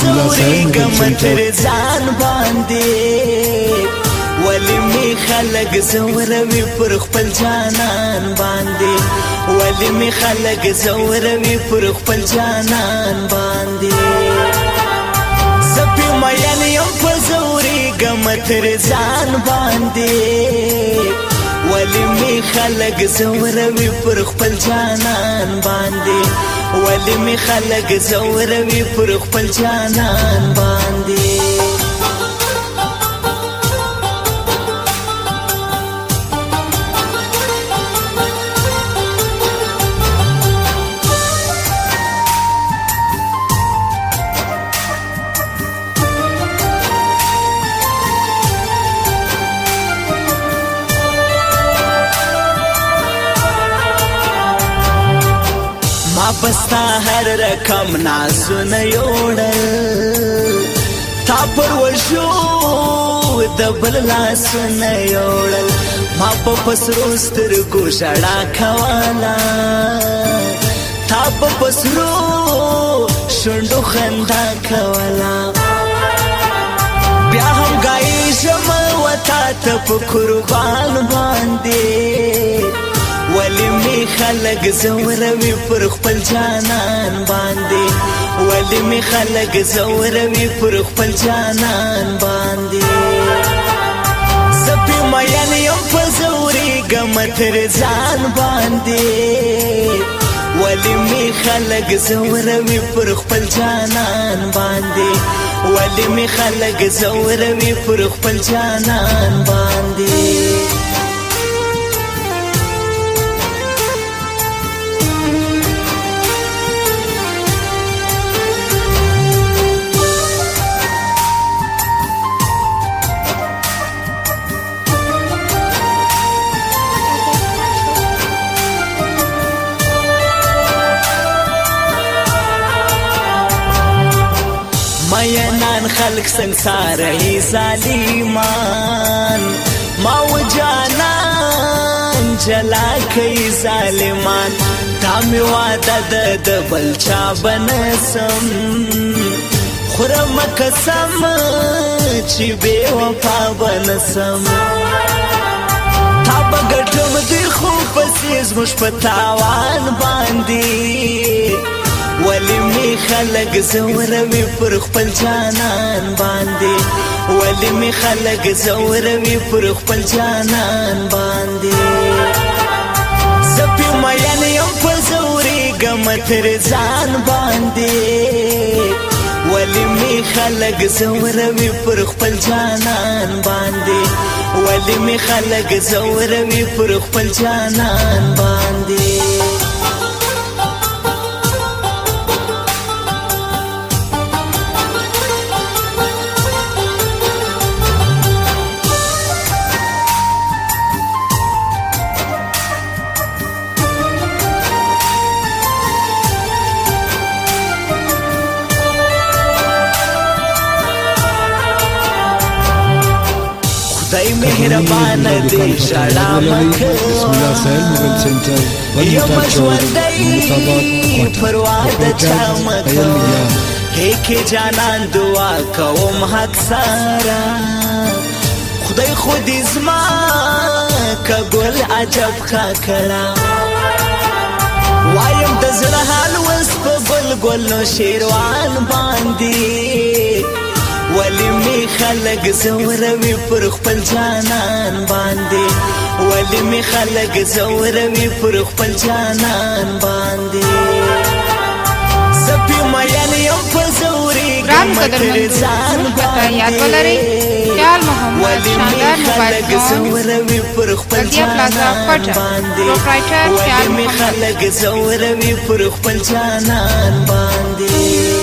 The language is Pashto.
زوري قمتر زان باندي ولی می خلق زوروی پر خپل جانان باندې ولی می خلق زوروی پر خپل جانان باندې زپی مین یم په زوري قمتر زان باندې ولی می خلق زوروی پر خپل جانان باندې ولی می خلق زوروی پر خپل جانان باندې ما پستا هر رقم نازونه یوړل تا پر وشو د بل لاسونه یوړل ما په پسرو سترګو ژړا کوله تا په پسرو شونډو خندا کوله بیا هم ګایي ژمه وتا ته په قربان باندې ولی می خلق زوروی پر خپل جانان باندې ولی می خلق زوروی پر خپل جانان باندې زپی مین یم په زوري قمتر زان باندې ولی می خلق زوروی پر خپل جانان باندې ولی می خلق زوروی پر خپل جانان باندې مینان خلق سنگسار ای ظالمان ما و جانان جلا کئی ظالمان تامی وعده د بلچا بنسم خورم قسم چی بے وفا بنسم تا بگٹم دی خوب پسیز مش پتاوان باندی ولی می خلق زوروی پر خپل جانان باندې ولی می خلق زوروی پر خپل جانان باندې زپی مین یم په زوري قمتر زان باندې ولی می خلق زوروی پر خپل جانان باندې ولی می خلق زوروی پر خپل جانان باندې خدای مهربان دی ژړا مکوه یم ژوندی پروا د چا مکوه هیکې جانان دعا کوم حق سره خدای خودی زما که ګل عجب ښه کړه وایم د زړه حال اوس په ګل ګل نو شیروان باندې ولی می خلق زوروی پر خپل جانان باندې ولی می خلق زوروی پر خپل جانان باندې زپی مین یم په زوري قمتر زان باندې ولی می خلق زوروی پر خپل جانان باندې ولی می خلق زوروی پر خپل جانان باندې